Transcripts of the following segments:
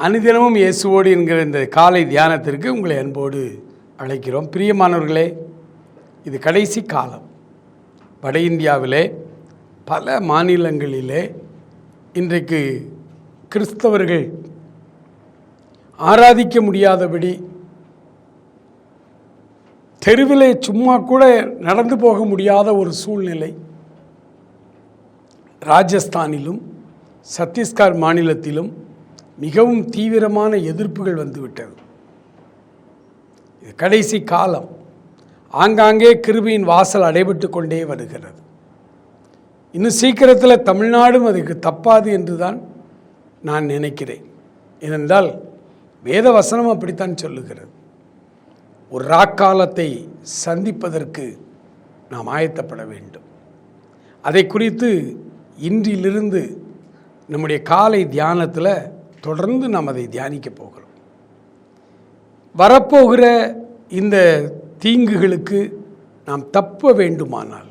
அனுதினமும் இயேசுவோடு என்கிற இந்த காலை தியானத்திற்கு உங்களை அன்போடு அழைக்கிறோம். பிரியமானவர்களே, இது கடைசி காலம். வட இந்தியாவிலே பல மாநிலங்களிலே இன்றைக்கு கிறிஸ்தவர்கள் ஆராதிக்க முடியாதபடி தெருவிலே சும்மா கூட நடந்து போக முடியாத ஒரு சூழ்நிலை ராஜஸ்தானிலும் சத்தீஸ்கர் மாநிலத்திலும் மிகவும் தீவிரமான எதிர்ப்புகள் வந்துவிட்டது. இது கடைசி காலம். ஆங்காங்கே கிருபையின் வாசல் அடைபட்டு கொண்டே வருகிறது. இன்னும் சீக்கிரத்தில் தமிழ்நாடும் அதுக்கு தப்பாது என்று தான் நான் நினைக்கிறேன். ஏனென்றால் வேத வசனம் அப்படித்தான் சொல்லுகிறது. ஒரு ராக்காலத்தை சந்திப்பதற்கு நாம் ஆயத்தப்பட வேண்டும். அதை குறித்து இன்றிலிருந்து நம்முடைய காலை தியானத்தில் தொடர்ந்து நாம் அதை தியானிக்க போகிறோம். வரப்போகிற இந்த தீங்குகளுக்கு நாம் தப்ப வேண்டுமானால்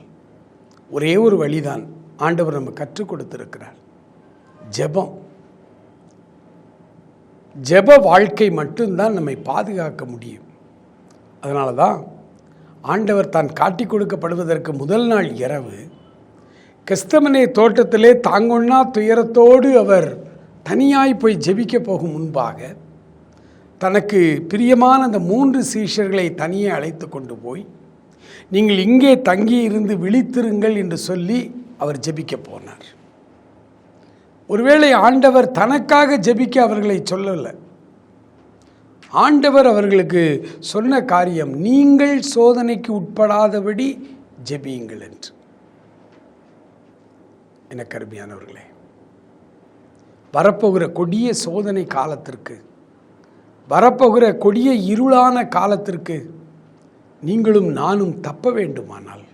ஒரே ஒரு வழிதான் ஆண்டவர் நம்ம கற்றுக் கொடுத்திருக்கிறார். ஜெபம். ஜெப வாழ்க்கை மட்டும்தான் நம்மை பாதுகாக்க முடியும். அதனால தான் ஆண்டவர் தான் காட்டி கொடுக்கப்படுவதற்கு முதல் நாள் இரவு கெஸ்தமனே தோட்டத்திலே தாங்கொண்ணா துயரத்தோடு அவர் தனியாய் போய் ஜெபிக்க போகும் முன்பாக தனக்கு பிரியமான அந்த 3 சீஷர்களை தனியே அழைத்து கொண்டு போய் நீங்கள் இங்கே தங்கி இருந்து விழித்திருங்கள் என்று சொல்லி அவர் ஜெபிக்க போனார். ஒருவேளை ஆண்டவர் தனக்காக ஜெபிக்க அவர்களை சொல்லலை. ஆண்டவர் அவர்களுக்கு சொன்ன காரியம், நீங்கள் சோதனைக்கு உட்படாதபடி ஜெபியுங்கள் என்று. எனக்கு அருமையானவர்களே, வரப்போகிற கொடிய சோதனை காலத்திற்கு, வரப்போகிற கொடிய இருளான காலத்திற்கு நீங்களும் நானும் தப்ப வேண்டுமானால்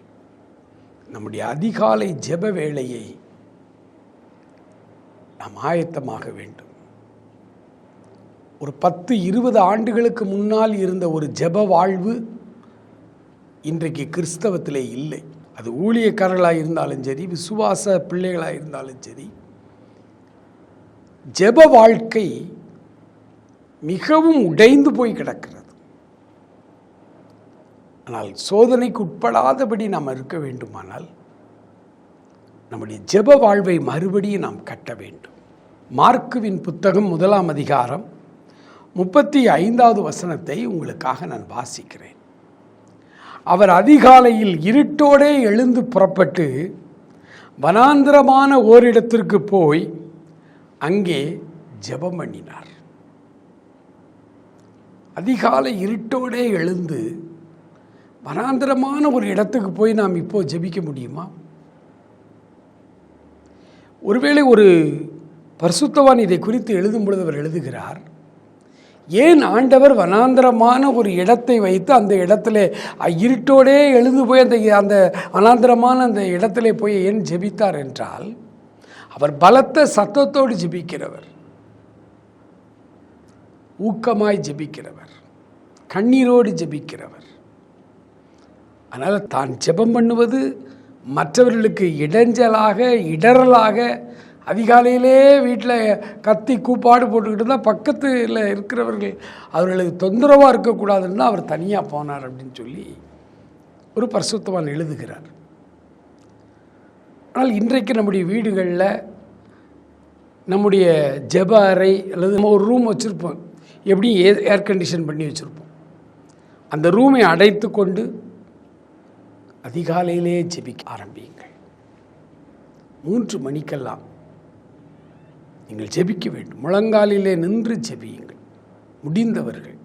நம்முடைய அதிகாலை ஜெப வேளையை நாம் ஆயத்தமாக வேண்டும். ஒரு 10-20 ஆண்டுகளுக்கு முன்னால் இருந்த ஒரு ஜெப வாழ்வு இன்றைக்கு கிறிஸ்தவத்திலே இல்லை. அது ஊழியக்காரர்களாக இருந்தாலும் சரி, விசுவாச பிள்ளைகளாக இருந்தாலும் சரி, ஜெப வாழ்க்கை மிகவும் உடைந்து போய் கிடக்கிறது. ஆனால் சோதனைக்கு உட்படாதபடி நாம் இருக்க வேண்டுமானால் நம்முடைய ஜெப வாழ்வை மறுபடியும் நாம் கட்ட வேண்டும். மார்க்குவின் புத்தகம் 1ஆம் அதிகாரம் 35வது வசனத்தை உங்களுக்காக நான் வாசிக்கிறேன். அவர் அதிகாலையில் இருட்டோடே எழுந்து புறப்பட்டு வனாந்திரமான ஓரிடத்திற்கு போய் அங்கே ஜெபம் பண்ணினார். அதிகாலை இருட்டோடே எழுந்து வனாந்திரமான ஒரு இடத்துக்கு போய் நாம் இப்போ ஜெபிக்க முடியுமா? ஒருவேளை ஒரு பரிசுத்தவான் இதை குறித்து எழுதும் பொழுது அவர் எழுதுகிறார், ஏன் ஆண்டவர் வனாந்திரமான ஒரு இடத்தை வைத்து அந்த இடத்துல இருட்டோடே எழுந்து போய் அந்த வனாந்திரமான அந்த இடத்துல போய் ஏன் ஜெபித்தார் என்றால், அவர் பலத்த சத்தத்தோடு ஜெபிக்கிறவர், ஊக்கமாய் ஜெபிக்கிறவர், கண்ணீரோடு ஜெபிக்கிறவர். அதனால் தான் ஜெபம் பண்ணுவது மற்றவர்களுக்கு இடைஞ்சலாக இடரலாக, அதிகாலையிலே வீட்டில் கத்தி கூப்பாடு போட்டுக்கிட்டு தான் பக்கத்தில் இருக்கிறவர்கள் அவர்களுக்கு தொந்தரவாக இருக்கக்கூடாதுன்னு தான் அவர் தனியாக போனார் அப்படின்னு சொல்லி ஒரு பரிசுத்தவான் எழுதுகிறார். ஆனால் இன்றைக்கு நம்முடைய வீடுகளில் நம்முடைய ஜெப அறை அல்லது நம்ம ஒரு ரூம் வச்சுருப்போம், எப்படியும் ஏர் கண்டிஷன் பண்ணி வச்சுருப்போம். அந்த ரூமை அடைத்து கொண்டு அதிகாலையிலே ஜெபிக்க ஆரம்பியுங்கள். 3 மணிக்கெல்லாம் நீங்கள் ஜெபிக்க வேண்டும். முழங்காலிலே நின்று ஜெபியுங்கள். முடிந்தவர்கள்,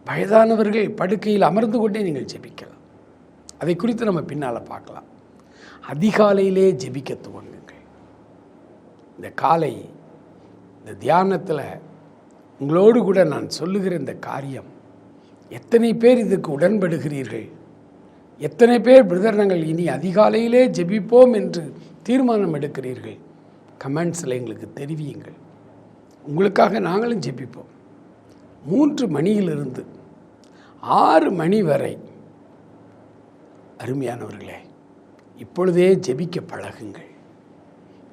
வயதானவர்கள் படுக்கையில் அமர்ந்து கொண்டே நீங்கள் ஜெபிக்கலாம். அதை குறித்து நம்ம பின்னால் பார்க்கலாம். அதிகாலையிலே ஜெபிக்க துவங்குங்கள். இந்த காலை இந்த தியானத்தில் உங்களோடு கூட நான் சொல்லுகிற இந்த காரியம், எத்தனை பேர் இதுக்கு உடன்படுகிறீர்கள்? எத்தனை பேர் பிரதர் நாங்கள் இனி அதிகாலையிலே ஜெபிப்போம் என்று தீர்மானம் எடுக்கிறீர்கள்? கமெண்ட்ஸில் எங்களுக்கு தெரிவியுங்கள். உங்களுக்காக நாங்களும் ஜெபிப்போம். 3 மணியிலிருந்து 6 மணி வரை அருமையானவர்களே, இப்பொழுதே ஜெபிக்க பழகுங்கள்.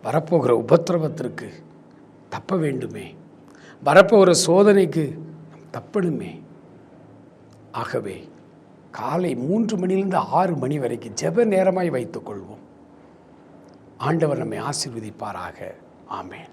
வரப்போகிற உபத்திரவத்திற்கு தப்ப வேண்டுமே, வரப்போகிற சோதனைக்கு தப்பணுமே. ஆகவே காலை 3 மணிலிருந்து 6 மணி வரைக்கும் ஜெப நேரமாய் வைத்துக்கொள்வோம். ஆண்டவர் நம்மை ஆசீர்வதிப்பாராக. ஆமென்.